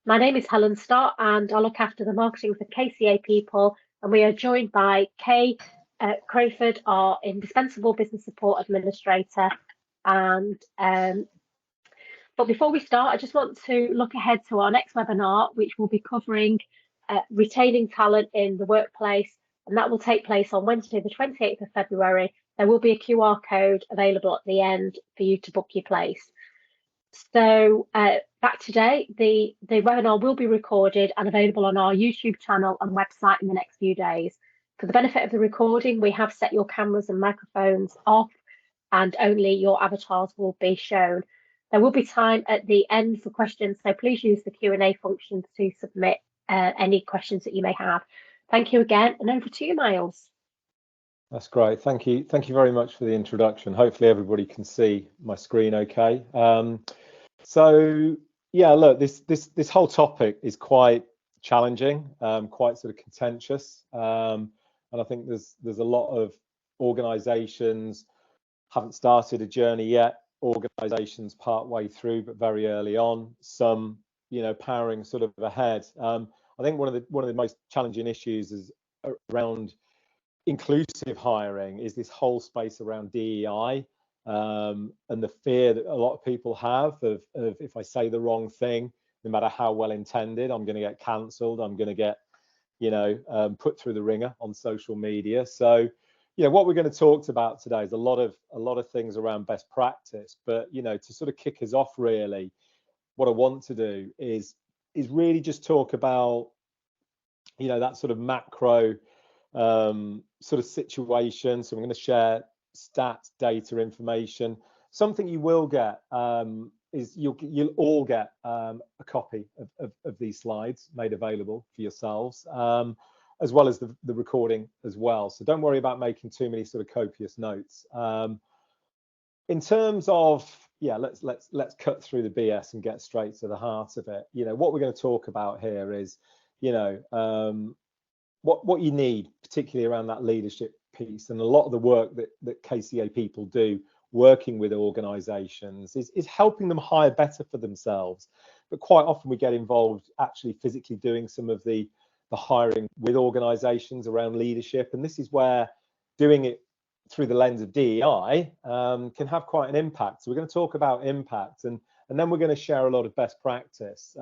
My name is Helen Stott and I look after the marketing for KCA people, and we are joined by Kay Crayford, our indispensable business support administrator. And But before we start, I just want to look ahead to our next webinar, which will be covering retaining talent in the workplace, and that will take place on Wednesday, the 28th of February. There will be a QR code available at the end for you to book your place. So back today, the webinar will be recorded and available on our YouTube channel and website in the next few days. For the benefit of the recording, we have set your cameras and microphones off, and only your avatars will be shown. There will be time at the end for questions, so please use the Q&A function to submit any questions that you may have. Thank you again, and over to you, Miles. That's great. Thank you. Thank you very much for the introduction. Hopefully everybody can see my screen okay. So yeah, look, this whole topic is quite challenging, quite sort of contentious, and I think there's a lot of organizations haven't started a journey yet, organizations part way through but very early on, some powering sort of ahead. I think one of the most challenging issues is around inclusive hiring, is this whole space around DEI, and the fear that a lot of people have of if I say the wrong thing, no matter how well intended, I'm going to get cancelled, I'm going to get put through the ringer on social media. So what we're going to talk about today is a lot of things around best practice, but to sort of kick us off, really what I want to do is really just talk about that sort of macro sort of situation. So I'm going to share stats, data, information. Something you will get is you'll all get a copy of these slides made available for yourselves, as well as the recording as well. So don't worry about making too many sort of copious notes. In terms of, let's cut through the BS and get straight to the heart of it. What we're going to talk about here is, what you need, particularly around that leadership piece, and a lot of the work that KCA people do working with organizations is helping them hire better for themselves. But quite often we get involved actually physically doing some of the hiring with organizations around leadership, and this is where doing it through the lens of DEI can have quite an impact. So we're going to talk about impact, and then we're going to share a lot of best practice,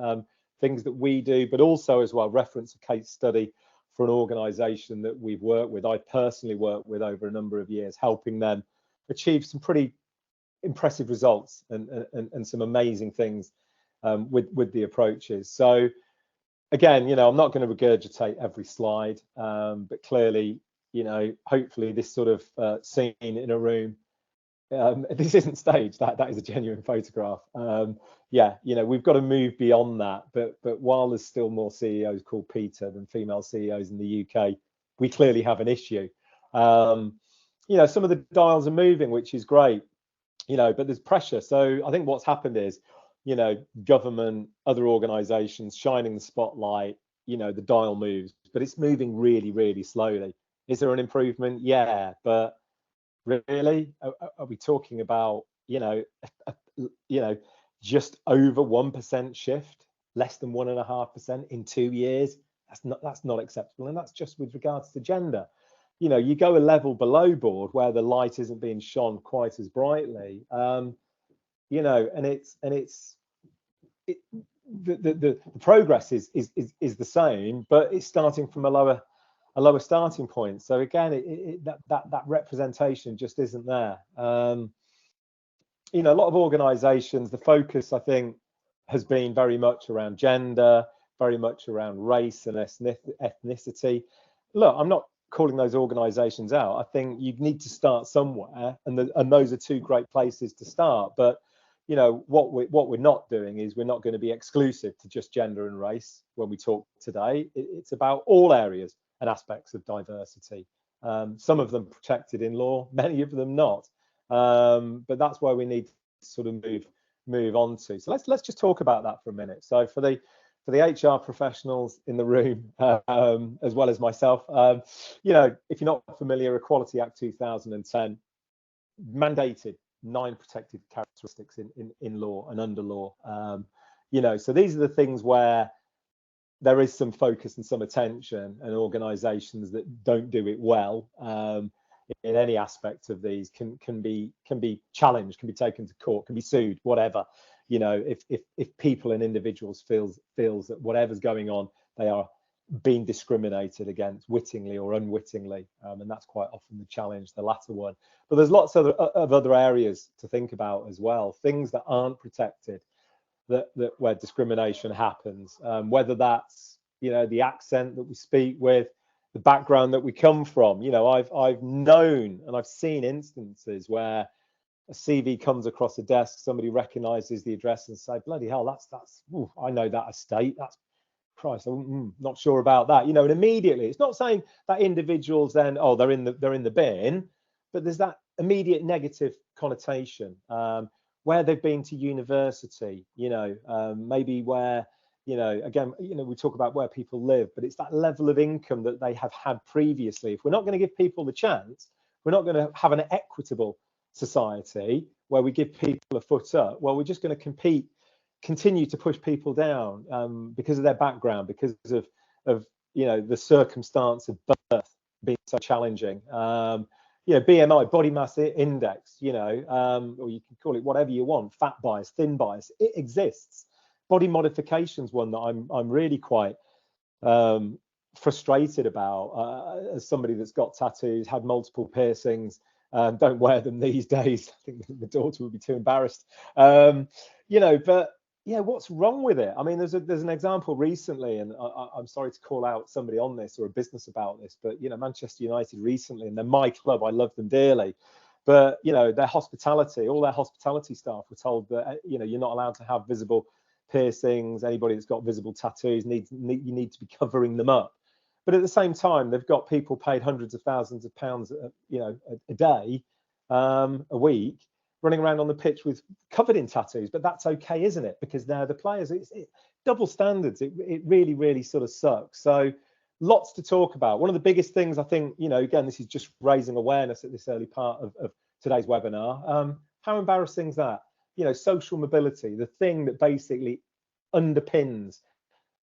things that we do, but also as well reference a case study for an organization that we've worked with, I personally worked with over a number of years, helping them achieve some pretty impressive results and some amazing things with the approaches. So again, I'm not going to regurgitate every slide, but clearly, hopefully this sort of scene in a room, this isn't staged, that is a genuine photograph. We've got to move beyond that, but while there's still more CEOs called Peter than female CEOs in the UK, we clearly have an issue. Some of the dials are moving, which is great, but there's pressure. So I think what's happened is, government, other organizations shining the spotlight, the dial moves, but it's moving really, really slowly. Is there an improvement? Yeah, but really, are we talking about, just over 1% shift, less than 1.5% in 2 years? That's not acceptable, and that's just with regards to gender. You go a level below board where the light isn't being shone quite as brightly, and the progress is the same, but it's starting from a lower starting point. So again, that representation just isn't there. A lot of organizations, the focus, I think, has been very much around gender, very much around race and ethnicity. Look, I'm not calling those organizations out. I think you need to start somewhere, and those are two great places to start. But what we're not doing is we're not going to be exclusive to just gender and race when we talk today. It's about all areas and aspects of diversity. Some of them protected in law, many of them not. But that's where we need to sort of move on to. So let's just talk about that for a minute. So for the HR professionals in the room, as well as myself, if you're not familiar, Equality Act 2010 mandated 9 protected characteristics in law and under law. So these are the things where there is some focus and some attention, and organisations that don't do it well in any aspect of these can be challenged, can be taken to court, can be sued, whatever. You know, if people and individuals feels that whatever's going on, they are being discriminated against wittingly or unwittingly, and that's quite often the challenge, the latter one. But there's lots of other areas to think about as well, things that aren't protected, that where discrimination happens, whether that's, you know, the accent that we speak with, the background that we come from. You know, I've known and I've seen instances where a CV comes across a desk, somebody recognizes the address and say, bloody hell, that's ooh, I know that estate, that's Christ, I'm not sure about that, you know. And immediately, it's not saying that individuals then, oh, they're in the bin, but there's that immediate negative connotation, where they've been to university, you know, maybe where, you know, again, you know, we talk about where people live, but it's that level of income that they have had previously. If we're not going to give people the chance, we're not going to have an equitable society where we give people a foot up. Well, we're just going to continue to push people down because of their background, because of you know, the circumstance of birth being so challenging. You know, BMI, body mass index, you know, or you can call it whatever you want, fat bias, thin bias, it exists. Body modification's one that I'm really quite frustrated about, as somebody that's got tattoos, had multiple piercings, don't wear them these days. I think the daughter would be too embarrassed. You know, but yeah, what's wrong with it? I mean, there's an example recently, and I'm sorry to call out somebody on this or a business about this, but you know, Manchester United recently, and they're my club, I love them dearly, but you know, their hospitality, all their hospitality staff were told that, you know, you're not allowed to have visible piercings. Anybody that's got visible tattoos you need to be covering them up. But at the same time, they've got people paid hundreds of thousands of pounds, you know, a day, a week, running around on the pitch with covered in tattoos. But that's okay, isn't it? Because they're the players. It's double standards. It really sort of sucks. So lots to talk about. One of the biggest things, I think, you know, again, this is just raising awareness at this early part of today's webinar. How embarrassing is that? You know, social mobility, the thing that basically underpins,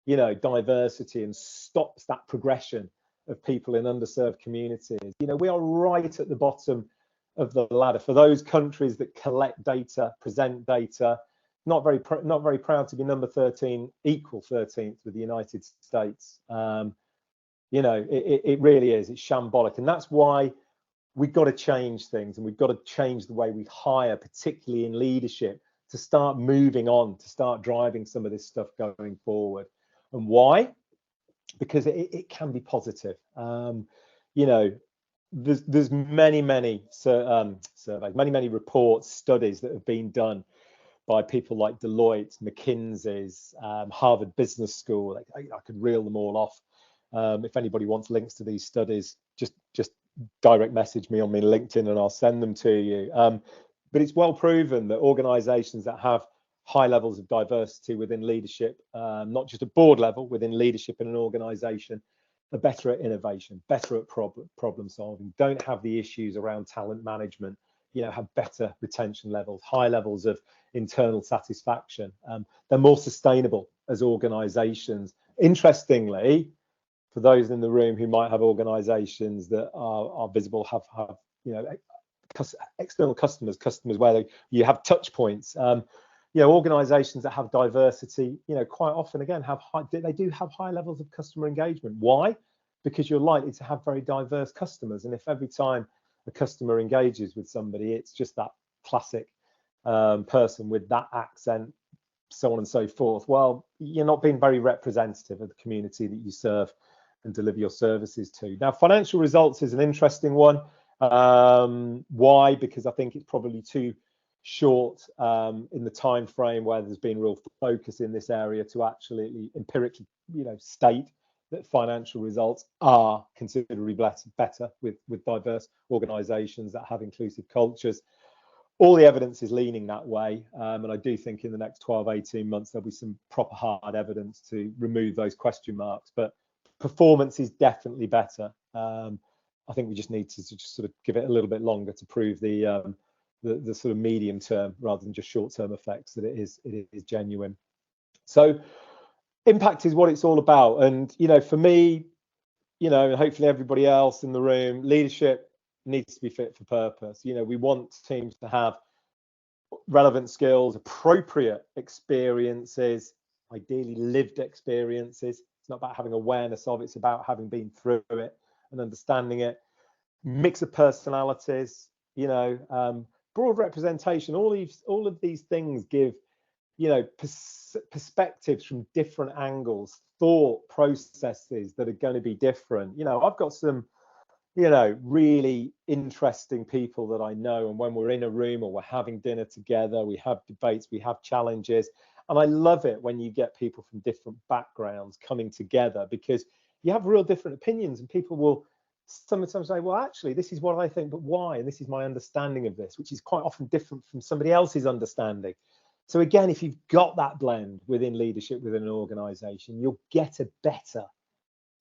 you know, diversity and stops that progression of people in underserved communities. You know, we are right at the bottom of the ladder for those countries that collect data, present data. Not very proud to be number 13, equal 13th with the United States. You know, it really is. It's shambolic, and that's why we've got to change things, and we've got to change the way we hire, particularly in leadership, to start moving on, to start driving some of this stuff going forward. And why? Because it can be positive. You know, there's many surveys, many reports, studies that have been done by people like Deloitte, McKinsey's, Harvard Business School. I could reel them all off. If anybody wants links to these studies, just direct message me on my LinkedIn and I'll send them to you. But it's well proven that organizations that have high levels of diversity within leadership, not just at board level, within leadership in an organization, are better at innovation, better at problem solving, don't have the issues around talent management, you know, have better retention levels, high levels of internal satisfaction. They're more sustainable as organizations. Interestingly, for those in the room who might have organizations that are visible, have you know, external customers where you have touch points. You know, organizations that have diversity, you know, quite often again they do have high levels of customer engagement. Why? Because you're likely to have very diverse customers, and if every time a customer engages with somebody, it's just that classic person with that accent, so on and so forth, well, you're not being very representative of the community that you serve and deliver your services to. Now, financial results is an interesting one. Why? Because I think it's probably too short in the time frame where there's been real focus in this area to actually empirically, you know, state that financial results are considerably better with diverse organizations that have inclusive cultures. All the evidence is leaning that way, and I do think in the next 12-18 months there'll be some proper hard evidence to remove those question marks, but performance is definitely better. I think we just need to just sort of give it a little bit longer to prove the sort of medium term rather than just short term effects that it is genuine. So impact is what it's all about. And, you know, for me, you know, and hopefully everybody else in the room, leadership needs to be fit for purpose. You know, we want teams to have relevant skills, appropriate experiences, ideally lived experiences. It's not about having awareness of it, it's about having been through it and understanding it. Mix of personalities, you know, broad representation. All of these things give, you know, perspectives from different angles, thought processes that are going to be different. You know, I've got some, you know, really interesting people that I know, and when we're in a room or we're having dinner together, we have debates, we have challenges, and I love it when you get people from different backgrounds coming together, because you have real different opinions, and people will sometimes say, well, actually, this is what I think, but why? And this is my understanding of this, which is quite often different from somebody else's understanding. So again, if you've got that blend within leadership within an organization, you'll get a better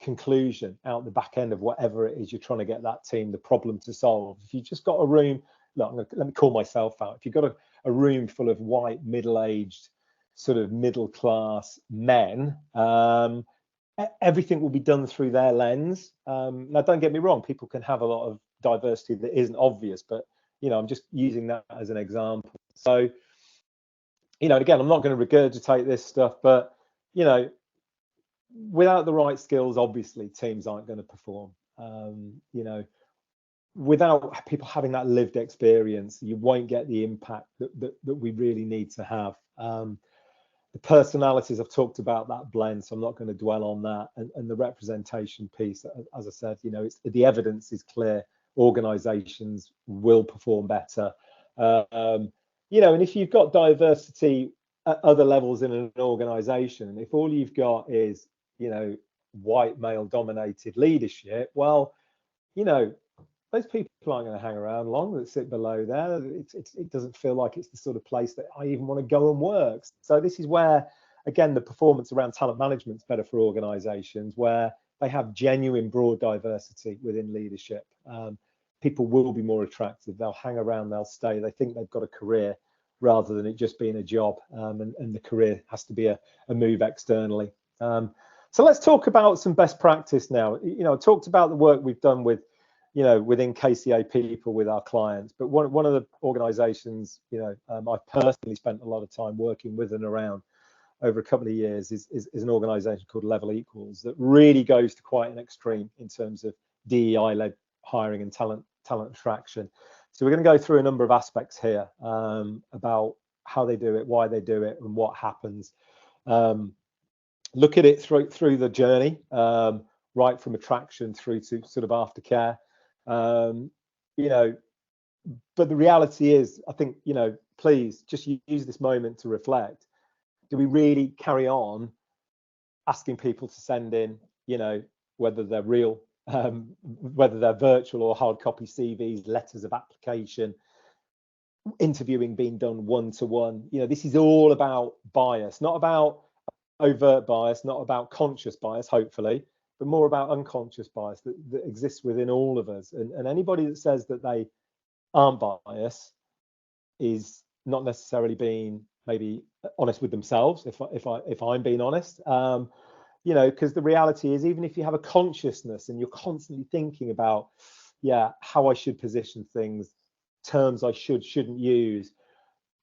conclusion out the back end of whatever it is you're trying to get that team the problem to solve. If you just got a room, look, let me call myself out. If you've got a room full of white, middle-aged, sort of middle-class men, everything will be done through their lens. Now, don't get me wrong, people can have a lot of diversity that isn't obvious, but, you know, I'm just using that as an example. So, you know, again, I'm not going to regurgitate this stuff, but, you know, without the right skills, obviously, teams aren't going to perform. You know, without people having that lived experience, you won't get the impact that we really need to have. The personalities, I've talked about that blend, so I'm not going to dwell on that. And the representation piece, as I said, you know, the evidence is clear. Organizations will perform better. You know, and if you've got diversity at other levels in an organization, if all you've got is, you know, white male dominated leadership, well, you know, those people aren't going to hang around long that sit below there. It doesn't feel like it's the sort of place that I even want to go and work. So this is where, again, the performance around talent management is better for organizations where they have genuine broad diversity within leadership. People will be more attractive. They'll hang around, they'll stay. They think they've got a career rather than it just being a job. And the career has to be a move externally. So let's talk about some best practice now. You know, I talked about the work we've done with, you know, within KCA people with our clients, but one of the organizations, you know, I've personally spent a lot of time working with and around over a couple of years is an organization called Level Equals that really goes to quite an extreme in terms of DEI-led hiring and talent attraction. So we're going to go through a number of aspects here about how they do it, why they do it, and what happens. Look at it through the journey, right from attraction through to sort of aftercare. You know, but the reality is, I think, you know, please just use this moment to reflect. Do we really carry on asking people to send in, you know, whether they're real, whether they're virtual or hard copy CVs, letters of application, interviewing being done one-to-one? You know, this is all about bias, not about overt bias, not about conscious bias, hopefully, but more about unconscious bias that exists within all of us. And anybody that says that they aren't biased is not necessarily being maybe honest with themselves, if I'm being honest. You know, because the reality is, even if you have a consciousness and you're constantly thinking about, yeah, how I should position things, terms I shouldn't use,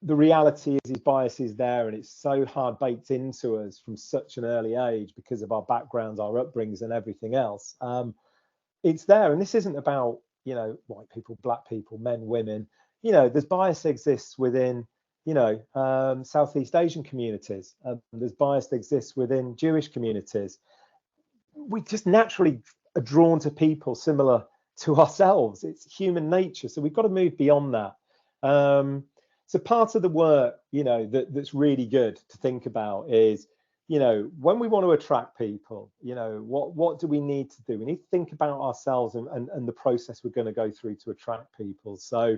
the reality is bias is there, and it's so hard baked into us from such an early age because of our backgrounds, our upbringings, and everything else. It's there, and this isn't about, you know, white people, black people, men, women. You know, there's bias exists within, you know, Southeast Asian communities. There's bias that exists within Jewish communities. We just naturally are drawn to people similar to ourselves. It's human nature, so we've got to move beyond that. So part of the work, you know, that's really good to think about is, you know, when we want to attract people, you know, what do we need to do? We need to think about ourselves and the process we're going to go through to attract people. So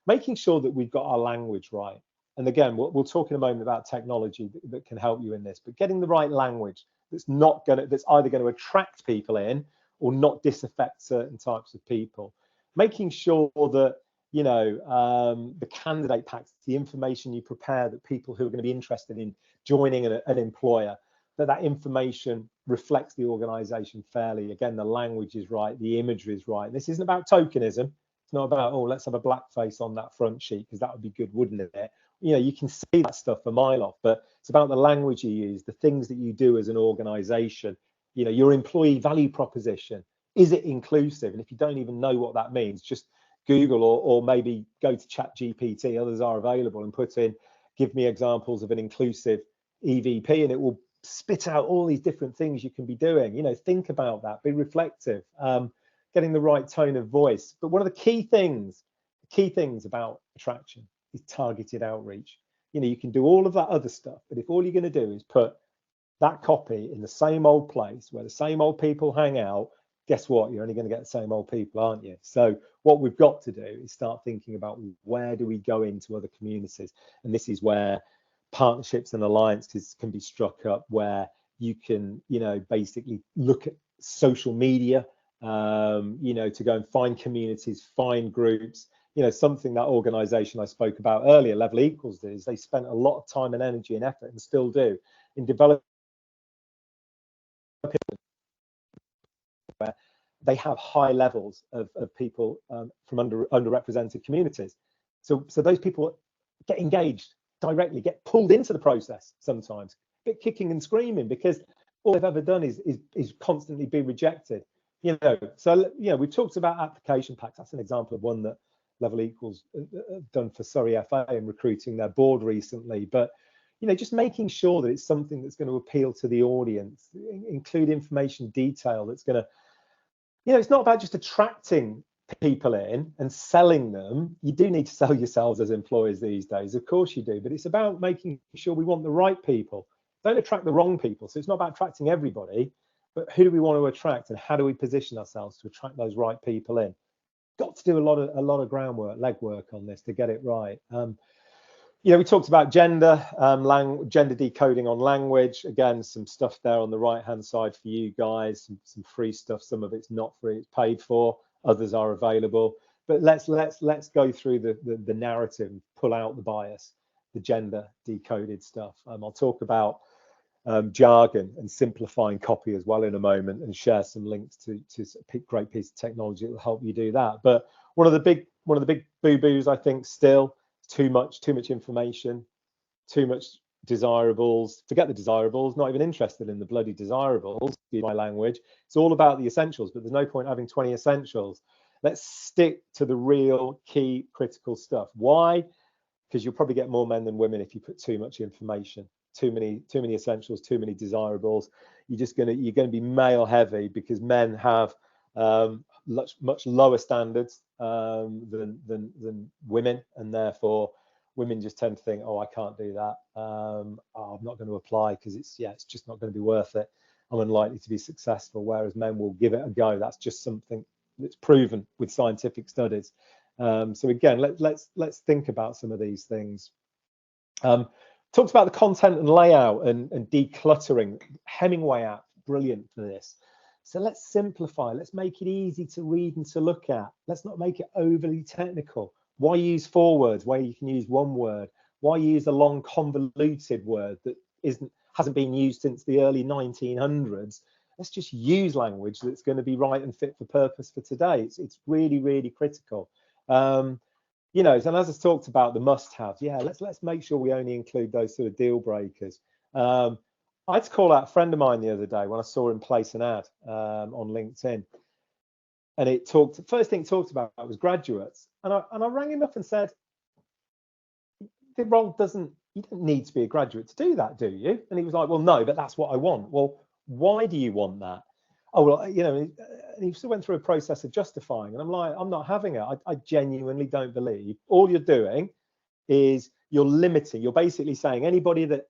making sure that we've got our language right. And again, we'll talk in a moment about technology that can help you in this, but getting the right language that's either going to attract people in or not disaffect certain types of people. Making sure that, you know, the candidate packs, the information you prepare, that people who are going to be interested in joining an employer that information reflects the organization fairly. Again, the language is right, the imagery is right. This isn't about tokenism. It's not about, oh, let's have a blackface on that front sheet because that would be good, wouldn't it? You know, you can see that stuff a mile off, but it's about the language you use, the things that you do as an organization, you know, your employee value proposition. Is it inclusive? And if you don't even know what that means, just Google or maybe go to ChatGPT, others are available, and put in, give me examples of an inclusive EVP, and it will spit out all these different things you can be doing. You know, think about that, be reflective, getting the right tone of voice. But one of the key things about attraction is targeted outreach. You know, you can do all of that other stuff, but if all you're going to do is put that copy in the same old place where the same old people hang out, guess what? You're only going to get the same old people, aren't you? So what we've got to do is start thinking about, where do we go into other communities? And this is where partnerships and alliances can be struck up, where you can, you know, basically look at social media, you know, to go and find communities, find groups. You know, something that organization I spoke about earlier, Level Equals, is they spent a lot of time and energy and effort, and still do, in developing where they have high levels of people from underrepresented communities. So those people get engaged directly, get pulled into the process sometimes, a bit kicking and screaming, because all they've ever done is constantly be rejected. You know, so, you know, we've talked about application packs. That's an example of one that Level Equals done for Surrey FA and recruiting their board recently. But, you know, just making sure that it's something that's going to appeal to the audience, include information detail that's going to, you know, it's not about just attracting people in and selling them. You do need to sell yourselves as employers these days, of course you do, but it's about making sure we want the right people. Don't attract the wrong people. So it's not about attracting everybody, but who do we want to attract, and how do we position ourselves to attract those right people in? Got to do a lot of groundwork, legwork on this to get it right. You know, we talked about gender, gender decoding on language. Again, some stuff there on the right-hand side for you guys, some free stuff. Some of it's not free, it's paid for. Others are available. But let's go through the narrative and pull out the bias, the gender decoded stuff. I'll talk about jargon and simplifying copy as well in a moment, and share some links to a great piece of technology that will help you do that. But one of the big boo-boos, I think, still, too much information, too much desirables. Forget the desirables, not even interested in the bloody desirables, excuse my language. It's all about the essentials, but there's no point having 20 essentials. Let's stick to the real key critical stuff. Why? Because you'll probably get more men than women if you put too much information, too many essentials, too many desirables. You're going to be male heavy, because men have much lower standards than women, and therefore women just tend to think, oh, I can't do that. Oh, I'm not going to apply because it's just not going to be worth it. I'm unlikely to be successful. Whereas men will give it a go. That's just something that's proven with scientific studies. So again, let's think about some of these things. Talked about the content and layout and decluttering. Hemingway app, brilliant for this. So let's simplify, let's make it easy to read and to look at. Let's not make it overly technical. Why use 4 words where you can use 1 word? Why use a long convoluted word that hasn't been used since the early 1900s? Let's just use language that's going to be right and fit for purpose for today. It's really, really critical. You know, and as I talked about the must-haves, let's make sure we only include those sort of deal breakers. I had to call out a friend of mine the other day when I saw him place an ad on LinkedIn, and first thing it talked about was graduates, and I rang him up and said, the role you don't need to be a graduate to do that, do you? And he was like, well, no, but that's what I want. Well, why do you want that? Oh, well, you know, he still went through a process of justifying, and I'm like, I'm not having it. I genuinely don't believe all you're doing is you're limiting. You're basically saying anybody that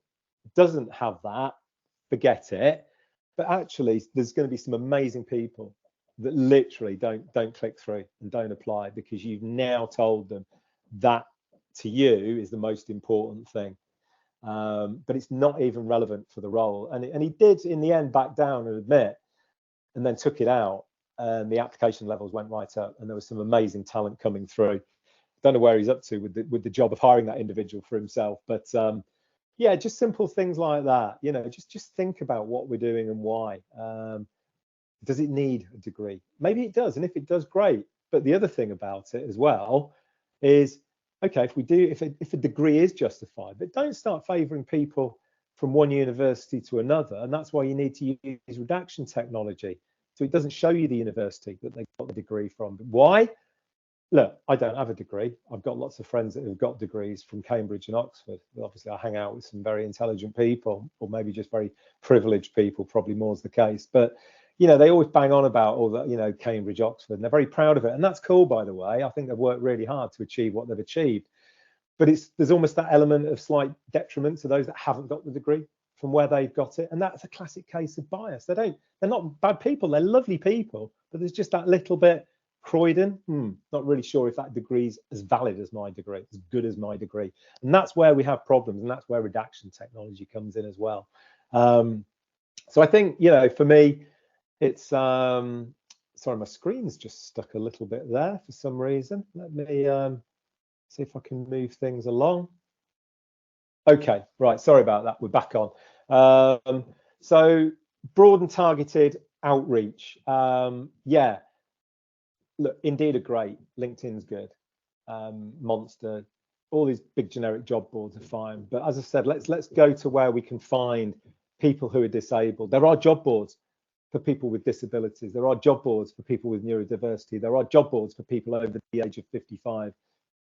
doesn't have that, forget it. But actually, there's going to be some amazing people that literally don't click through and don't apply, because you've now told them that to you is the most important thing. But it's not even relevant for the role. And he did in the end back down and admit, and then took it out, and the application levels went right up, and there was some amazing talent coming through. Don't know where he's up to with the job of hiring that individual for himself, but Yeah, just simple things like that. You know, just think about what we're doing and why. Does it need a degree? Maybe it does, and if it does, great. But the other thing about it as well is, okay, if a degree is justified, but don't start favouring people from one university to another, and that's why you need to use redaction technology. So it doesn't show you the university that they got the degree from. But why? Look, I don't have a degree. I've got lots of friends that have got degrees from Cambridge and Oxford. Obviously, I hang out with some very intelligent people, or maybe just very privileged people, probably more is the case. But, you know, they always bang on about all that, you know, Cambridge, Oxford, and they're very proud of it. And that's cool, by the way. I think they've worked really hard to achieve what they've achieved. But there's almost that element of slight detriment to those that haven't got the degree from where they've got it. And that's a classic case of bias. They're not bad people, they're lovely people, but there's just that little bit. Croydon, not really sure if that degree's as valid as my degree, as good as my degree. And that's where we have problems, and that's where redaction technology comes in as well. So I think, you know, for me, it's, sorry, my screen's just stuck a little bit there for some reason. Let me see if I can move things along. Okay, right, sorry about that, we're back on. So broad and targeted outreach, yeah. Look, Indeed are great. LinkedIn's good. Monster, all these big generic job boards are fine. But as I said, let's go to where we can find people who are disabled. There are job boards for people with disabilities. There are job boards for people with neurodiversity. There are job boards for people over the age of 55.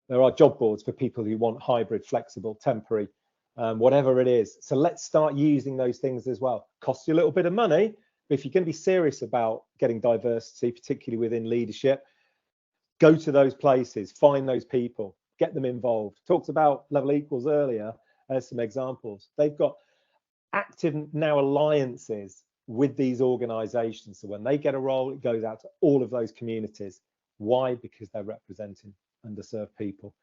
There are job boards for people who want hybrid, flexible, temporary, whatever it is. So let's start using those things as well. Costs you a little bit of money, but if you're going to be serious about getting diversity, particularly within leadership, go to those places, find those people, get them involved. Talked about Level Equals earlier as some examples. They've got active now alliances with these organizations. So when they get a role, it goes out to all of those communities. Why? Because they're representing underserved people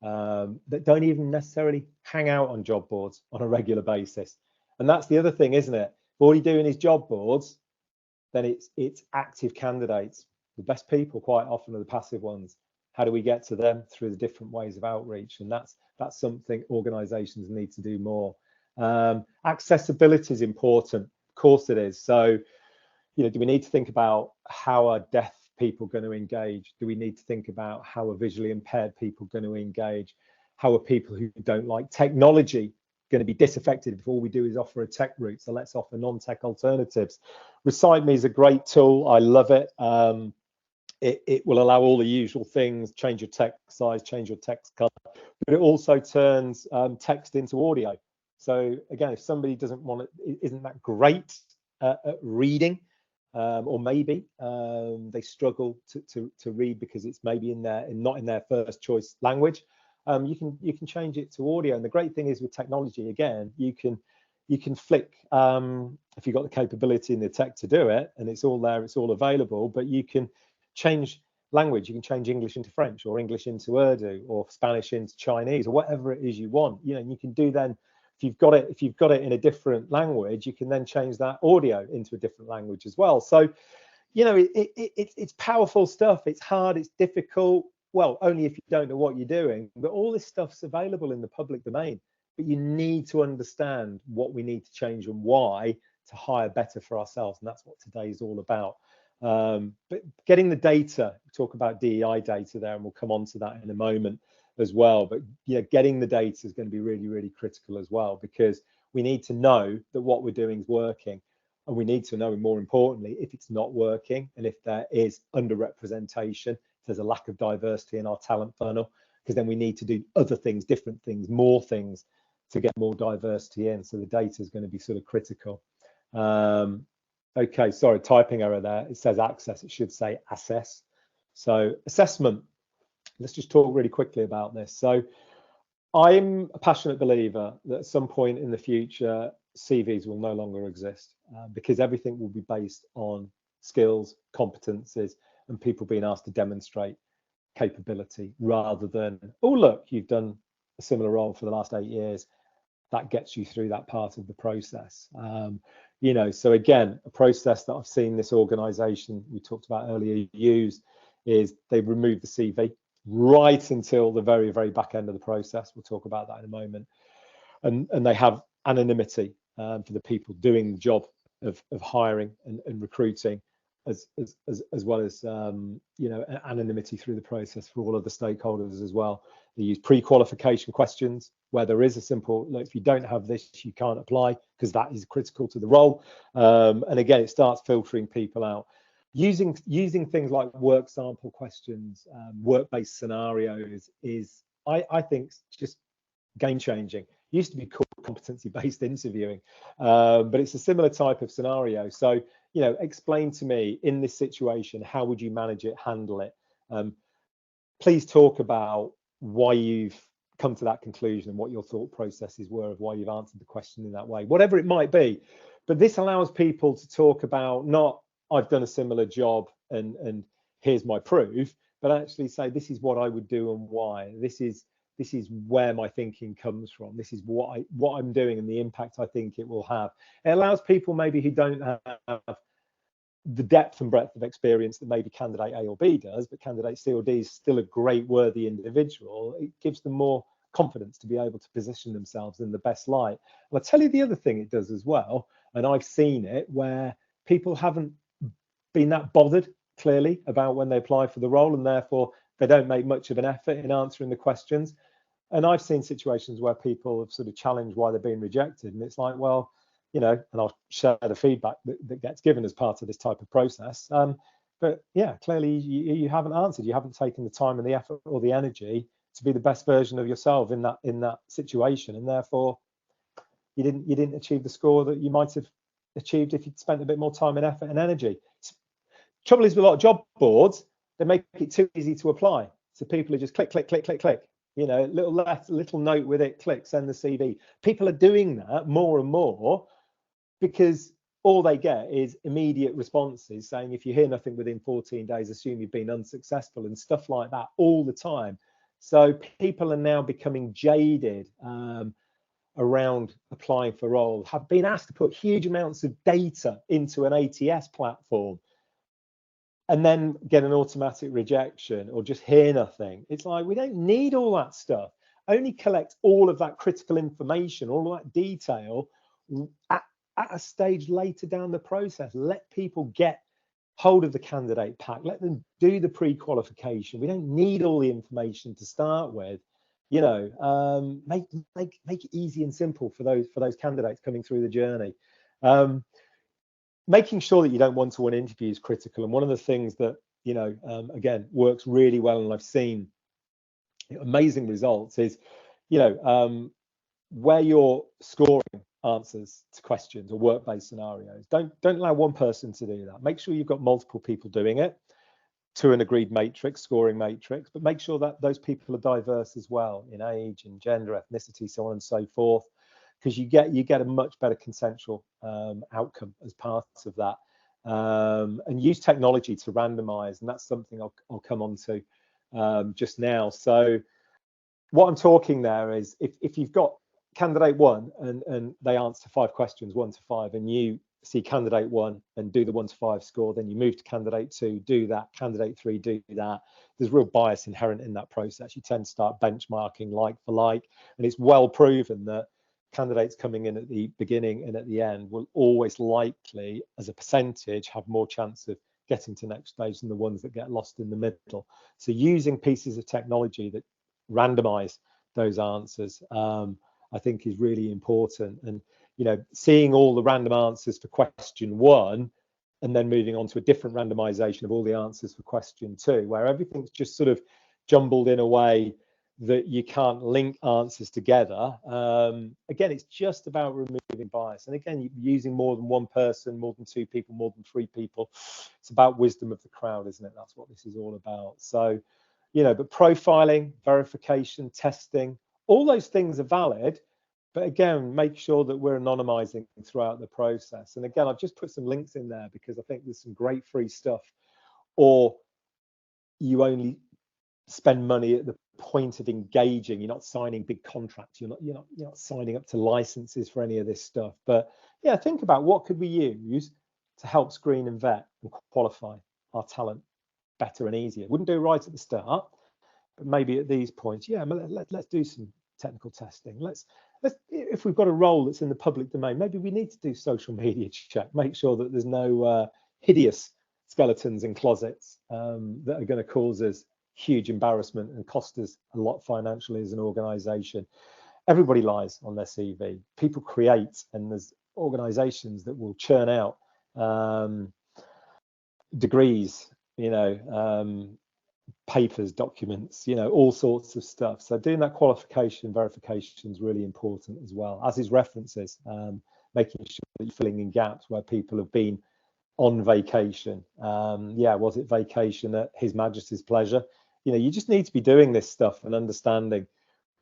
that don't even necessarily hang out on job boards on a regular basis. And that's the other thing, isn't it? If all you're doing is job boards, then it's active candidates. The best people quite often are the passive ones. How do we get to them? Through the different ways of outreach, and that's something organizations need to do more. Accessibility is important, of course it is. So, you know, do we need to think about how are deaf people going to engage? Do we need to think about how are visually impaired people going to engage? How are people who don't like technology going to be disaffected if all we do is offer a tech route? So let's offer non-tech alternatives. Recite Me is a great tool. I love it. It will allow all the usual things, change your text size, change your text color, but it also turns text into audio. So again, if somebody doesn't want it, isn't that great at reading, or maybe they struggle to read because it's maybe not in their first choice language, you can change it to audio. And the great thing is with technology, again, you can flick, if you've got the capability in the tech to do it, and it's all there, it's all available, but you can change language. You can change English into French, or English into Urdu, or Spanish into Chinese, or whatever it is you want. You know, you can do then, if you've got it in a different language, you can then change that audio into a different language as well. So, you know, it's powerful stuff. It's hard, it's difficult. Well, only if you don't know what you're doing, but all this stuff's available in the public domain. But you need to understand what we need to change and why to hire better for ourselves. And that's what today is all about. But getting the data, we talk about DEI data there, and we'll come on to that in a moment as well. But yeah, getting the data is going to be really, really critical as well, because we need to know that what we're doing is working. And we need to know, more importantly, if it's not working, and if there is underrepresentation, if there's a lack of diversity in our talent funnel, because then we need to do other things, different things, more things to get more diversity in. So the data is going to be sort of critical. Okay, sorry, typing error there. It says access, it should say assess. So assessment, let's just talk really quickly about this. So I'm a passionate believer that at some point in the future, CVs will no longer exist, because everything will be based on skills, competencies, and people being asked to demonstrate capability rather than, oh, look, you've done a similar role for the last 8 years. That gets you through that part of the process. You know, so again, a process that I've seen this organization we talked about earlier use is they've removed the CV right until the very, very back end of the process. We'll talk about that in a moment. and they have anonymity for the people doing the job of hiring and recruiting, as well as anonymity through the process for all other stakeholders as well. They use pre-qualification questions where there is a simple, look, if you don't have this, you can't apply, because that is critical to the role. And again, it starts filtering people out. Using things like work sample questions, work-based scenarios is, I think, just game-changing. Used to be called competency-based interviewing, but it's a similar type of scenario. So, explain to me, in this situation, how would you manage it, handle it? Please talk about why you've come to that conclusion and what your thought processes were of why you've answered the question in that way, whatever it might be. But this allows people to talk about, not I've done a similar job and here's my proof, but actually say, this is what I would do and why. This is where my thinking comes from. This is what I'm doing and the impact I think it will have. It allows people maybe who don't have the depth and breadth of experience that maybe candidate A or B does, but candidate C or D is still a great, worthy individual. It gives them more confidence to be able to position themselves in the best light. And I'll tell you the other thing it does as well, and I've seen it where people haven't been that bothered clearly about when they apply for the role, and therefore they don't make much of an effort in answering the questions. And I've seen situations where people have sort of challenged why they're being rejected, and it's like, well, and I'll share the feedback that gets given as part of this type of process. But yeah, clearly you haven't answered. You haven't taken the time and the effort or the energy to be the best version of yourself in that situation, and therefore you didn't achieve the score that you might have achieved if you'd spent a bit more time and effort and energy. Trouble is with a lot of job boards, they make it too easy to apply. So people are just click, click, click, click, click. Little note with it, click, send the CV. People are doing that more and more because all they get is immediate responses saying, if you hear nothing within 14 days, assume you've been unsuccessful, and stuff like that all the time. So people are now becoming jaded around applying for roles, have been asked to put huge amounts of data into an ATS platform and then get an automatic rejection or just hear nothing. It's like, we don't need all that stuff. Only collect all of that critical information, all of that detail at a stage later down the process. Let people get hold of the candidate pack. Let them do the pre-qualification. We don't need all the information to start with. Make it easy and simple for those candidates coming through the journey. Making sure that you don't one-to-one interview is critical. And one of the things that again works really well, and I've seen amazing results, is where you're scoring answers to questions or work-based scenarios, don't allow one person to do that. Make sure you've got multiple people doing it to an agreed matrix, scoring matrix, but make sure that those people are diverse as well in age and gender, ethnicity, so on and so forth, because you get a much better consensual outcome as part of that. And use technology to randomize, and that's something I'll come on to just now. So what I'm talking there is, if you've got candidate 1 and they answer 5 questions, 1 to 5, and you see candidate 1 and do the 1 to 5 score, then you move to candidate 2, do that, candidate 3, do that. There's real bias inherent in that process. You tend to start benchmarking like for like, and it's well proven that candidates coming in at the beginning and at the end will always likely, as a percentage, have more chance of getting to next stage than the ones that get lost in the middle. So using pieces of technology that randomize those answers, I think is really important. And seeing all the random answers for question 1 and then moving on to a different randomization of all the answers for question 2, where everything's just sort of jumbled in a way that you can't link answers together. Again, it's just about removing bias. And again, using more than one person, more than 2 people, more than 3 people. It's about wisdom of the crowd, isn't it? That's what this is all about. So, but profiling, verification, testing, all those things are valid. But again, make sure that we're anonymizing throughout the process. And again, I've just put some links in there because I think there's some great free stuff. Or you only spend money at the point of engaging. You're not signing big contracts. You're not signing up to licenses for any of this stuff. But yeah, think about what could we use to help screen and vet and qualify our talent better and easier. Wouldn't do it right at the start, but maybe at these points, yeah, let's do some technical testing. Let's if we've got a role that's in the public domain, maybe we need to do social media check, make sure that there's no hideous skeletons in closets that are going to cause us huge embarrassment and cost us a lot financially as an organization. Everybody lies on their CV. People create, and there's organizations that will churn out degrees, papers, documents, all sorts of stuff. So doing that qualification verification is really important as well, as is references, making sure that you're filling in gaps where people have been on vacation. Was it vacation at His Majesty's pleasure? You just need to be doing this stuff and understanding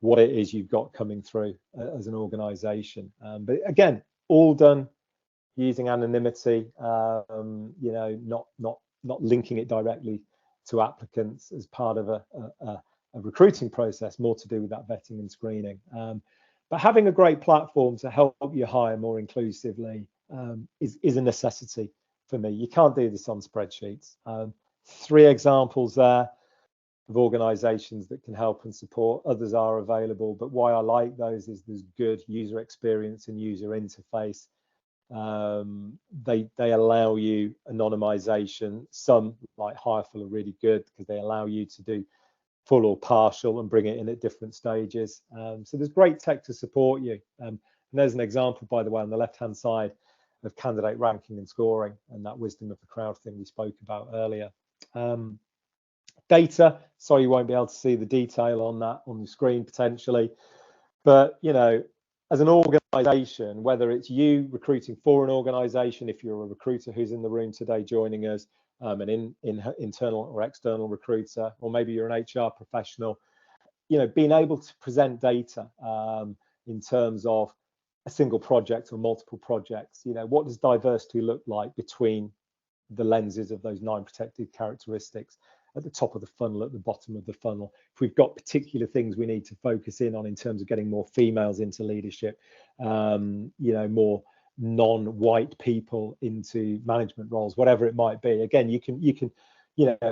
what it is you've got coming through as an organization. But again, all done using anonymity, not linking it directly to applicants as part of a recruiting process, more to do with that vetting and screening. But having a great platform to help you hire more inclusively is a necessity for me. You can't do this on spreadsheets. 3 examples there of organizations that can help and support. Others are available, but why I like those is there's good user experience and user interface. They allow you anonymization. Some, like Hireful, are really good because they allow you to do full or partial and bring it in at different stages. So there's great tech to support you. And there's an example, by the way, on the left-hand side of candidate ranking and scoring and that wisdom of the crowd thing we spoke about earlier. Data, sorry you won't be able to see the detail on that on the screen potentially, but as an organization, whether it's you recruiting for an organization, if you're a recruiter who's in the room today joining us, an internal or external recruiter, or maybe you're an HR professional, being able to present data in terms of a single project or multiple projects, what does diversity look like between the lenses of those 9 protected characteristics at the top of the funnel, at the bottom of the funnel. If we've got particular things we need to focus in on in terms of getting more females into leadership, more non-white people into management roles, whatever it might be. Again, you can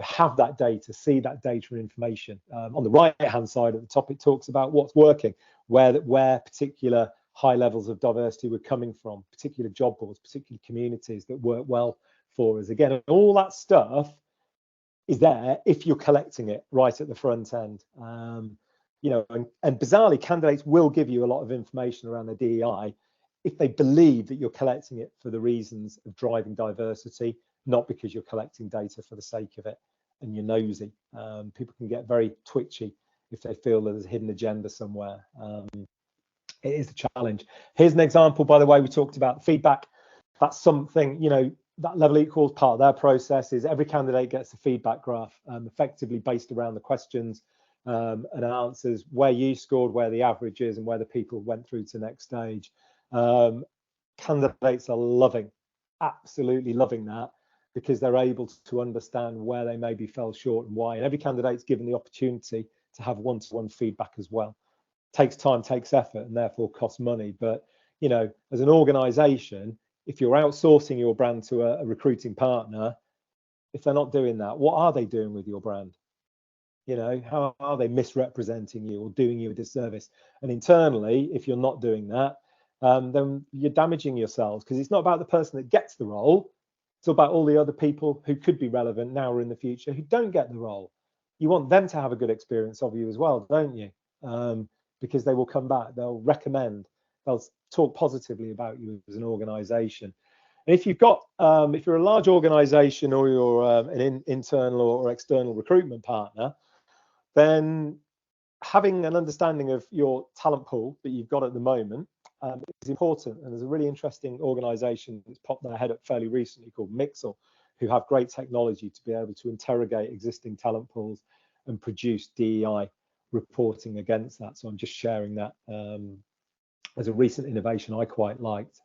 have that data, see that data and information. On the right-hand side at the top, it talks about what's working, where particular high levels of diversity were coming from, particular job boards, particular communities that work well for us. Again, all that stuff is there if you're collecting it right at the front end. And bizarrely, candidates will give you a lot of information around their DEI if they believe that you're collecting it for the reasons of driving diversity, not because you're collecting data for the sake of it and you're nosy. People can get very twitchy if they feel that there's a hidden agenda somewhere. It is a challenge. Here's an example, by the way. We talked about feedback. That's something, that level equals part of their process is every candidate gets a feedback graph, effectively based around the questions and answers, where you scored, where the average is, and where the people went through to the next stage. Candidates are absolutely loving that, because they're able to understand where they maybe fell short and why. And every candidate's given the opportunity to have one-to-one feedback as well. Takes time, takes effort, and therefore costs money. But as an organization, if you're outsourcing your brand to a recruiting partner, if they're not doing that, what are they doing with your brand? How are they misrepresenting you or doing you a disservice? And internally, if you're not doing that, then you're damaging yourselves, because it's not about the person that gets the role. It's about all the other people who could be relevant now or in the future who don't get the role. You want them to have a good experience of you as well, don't you? Because they will come back, they'll recommend, they'll talk positively about you as an organization. And if you've got, if you're a large organization or you're an internal or external recruitment partner, then having an understanding of your talent pool that you've got at the moment is important. And there's a really interesting organization that's popped their head up fairly recently called Mixel, who have great technology to be able to interrogate existing talent pools and produce DEI reporting against that. So I'm just sharing that as a recent innovation I quite liked.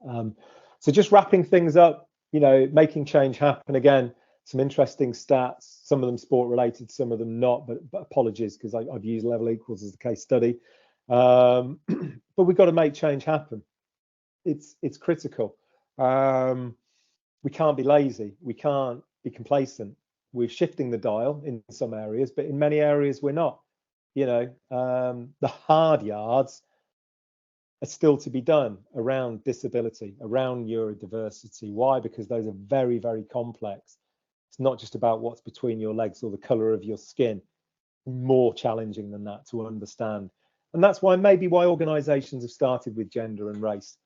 So just wrapping things up, making change happen. Again, some interesting stats, some of them sport related, some of them not, but apologies, because I've used level equals as a case study. But we've got to make change happen. It's critical. We can't be lazy. We can't be complacent. We're shifting the dial in some areas, but in many areas we're not. The hard yards are still to be done around disability, around neurodiversity. Why? Because those are very, very complex. It's not just about what's between your legs or the color of your skin. More challenging than that to understand. And that's why organizations have started with gender and race.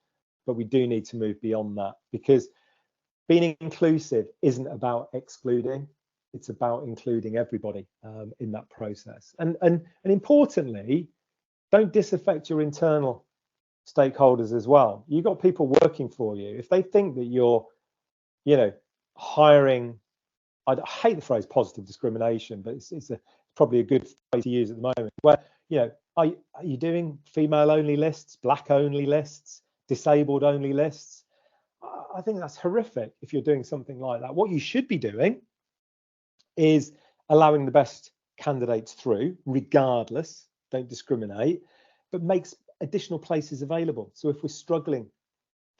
But we do need to move beyond that, because being inclusive isn't about excluding. It's about including everybody in that process. And importantly, don't disaffect your internal stakeholders as well. You've got people working for you. If they think that you're, hiring, I hate the phrase positive discrimination, but it's probably a good phrase to use at the moment, where, are you doing female only lists, black only lists, disabled only lists? I think that's horrific if you're doing something like that. What you should be doing is allowing the best candidates through, regardless, don't discriminate, but makes additional places available. So if we're struggling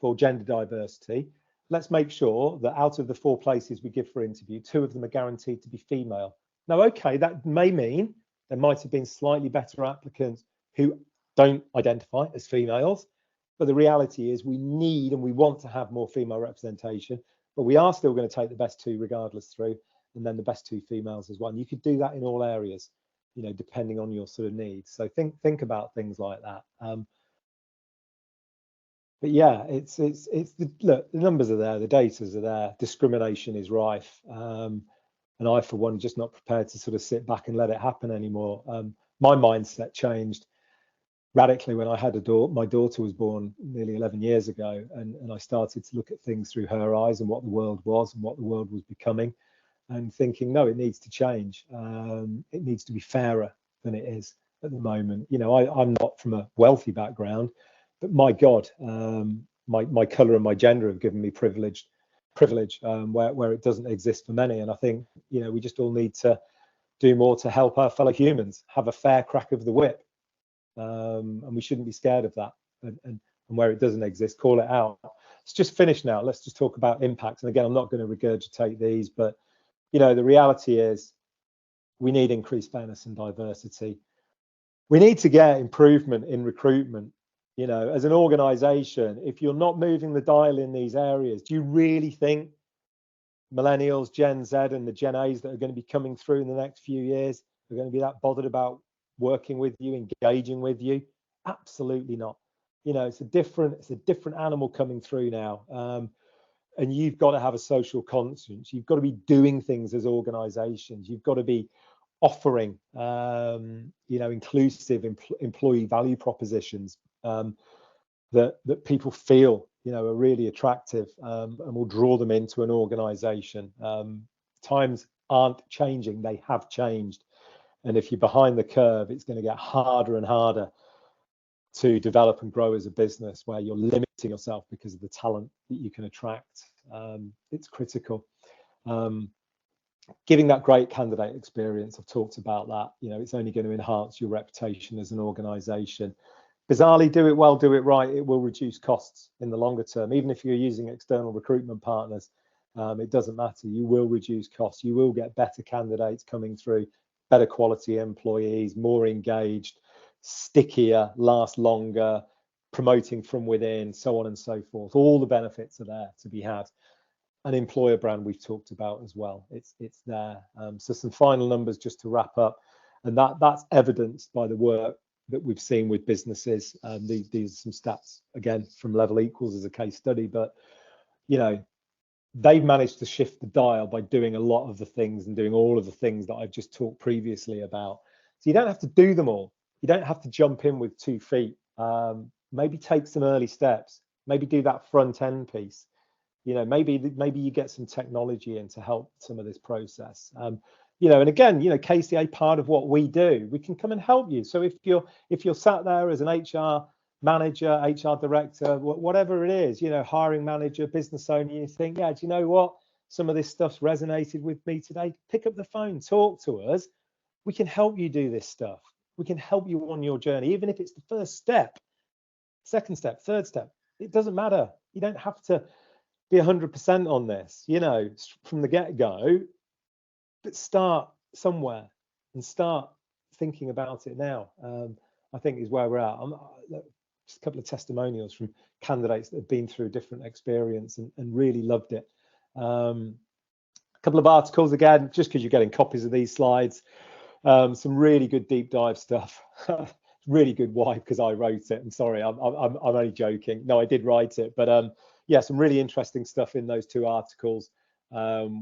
for gender diversity, let's make sure that out of the 4 places we give for interview, 2 of them are guaranteed to be female. Now, okay, that may mean there might have been slightly better applicants who don't identify as females, but the reality is we need and we want to have more female representation, but we are still going to take the best 2 regardless through, and then the best 2 females as well. And you could do that in all areas, depending on your sort of needs. So think about things like that. But yeah, it's look, the numbers are there, the data's are there, discrimination is rife, and I, for one, just not prepared to sort of sit back and let it happen anymore. My mindset changed radically when I had my daughter was born nearly 11 years ago, and I started to look at things through her eyes and what the world was and what the world was becoming, and thinking, no, it needs to change. It needs to be fairer than it is at the moment. I'm not from a wealthy background, but my God, my colour and my gender have given me privilege where it doesn't exist for many. And I think, we just all need to do more to help our fellow humans have a fair crack of the whip. And we shouldn't be scared of that. And where it doesn't exist, call it out. Let's just finish now. Let's just talk about impact. And again, I'm not going to regurgitate these, but the reality is we need increased fairness and diversity. We need to get improvement in recruitment. As an organization, if you're not moving the dial in these areas, do you really think millennials, Gen Z and the Gen A's that are going to be coming through in the next few years are going to be that bothered about working with you, engaging with you? Absolutely not. It's a different animal coming through now. And you've got to have a social conscience. You've got to be doing things as organizations. You've got to be offering, inclusive employee value propositions that people feel, are really attractive, and will draw them into an organization. Times aren't changing, they have changed. And if you're behind the curve, it's going to get harder and harder to develop and grow as a business where you're limiting yourself because of the talent that you can attract. It's critical. Giving that great candidate experience, I've talked about that. It's only going to enhance your reputation as an organization. Bizarrely, do it well, do it right, it will reduce costs in the longer term. Even if you're using external recruitment partners, it doesn't matter. You will reduce costs. You will get better candidates coming through, better quality employees, more engaged, stickier, last longer, promoting from within, so on and so forth. All the benefits are there to be had. An employer brand we've talked about as well. It's there. So some final numbers just to wrap up, and that's evidenced by the work that we've seen with businesses. These are some stats again from Level Equals as a case study, but they've managed to shift the dial by doing a lot of the things and doing all of the things that I've just talked previously about. So you don't have to do them all. You don't have to jump in with 2 feet. Maybe take some early steps. Maybe do that front end piece. Maybe you get some technology in to help some of this process. And again, KCA, part of what we do, we can come and help you. So if you're sat there as an HR manager, HR director, whatever it is, hiring manager, business owner, you think, yeah, do you know what? Some of this stuff's resonated with me today. Pick up the phone, talk to us. We can help you do this stuff. We can help you on your journey, even if it's the first step, second step, third step. It doesn't matter. You don't have to be 100% on this, from the get-go, but start somewhere and start thinking about it now. I think is where we're at. just a couple of testimonials from candidates that have been through a different experience and really loved it. A couple of articles, again, just because you're getting copies of these slides. Some really good deep dive stuff. Really good. Why? Because I wrote it. I'm sorry, I'm only joking. No, I did write it, but yeah, some really interesting stuff in those 2 articles,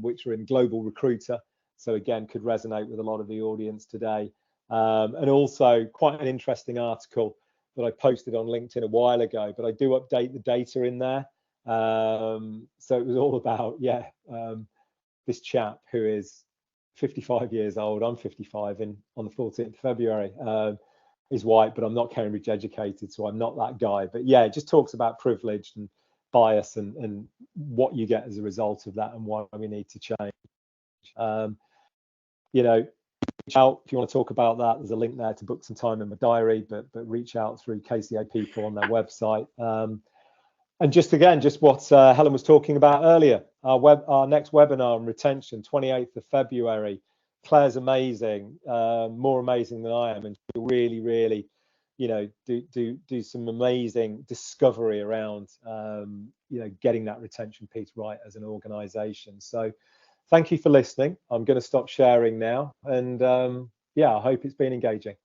which are in Global Recruiter. So again, could resonate with a lot of the audience today. And also quite an interesting article that I posted on LinkedIn a while ago, but I do update the data in there. So it was all about, yeah, this chap who is 55 years old. I'm 55 on the 14th of February. Is white, but I'm not Cambridge educated, so I'm not that guy. But yeah, it just talks about privilege and bias and what you get as a result of that and why we need to change. You know, reach out if you want to talk about that. There's a link there to book some time in my diary, but reach out through KCA people on their website. And just what Helen was talking about earlier, our next webinar on retention, 28th of February. Claire's amazing, more amazing than I am, and she'll really, you know, do some amazing discovery around, you know, getting that retention piece right as an organisation. So, thank you for listening. I'm going to stop sharing now, and yeah, I hope it's been engaging.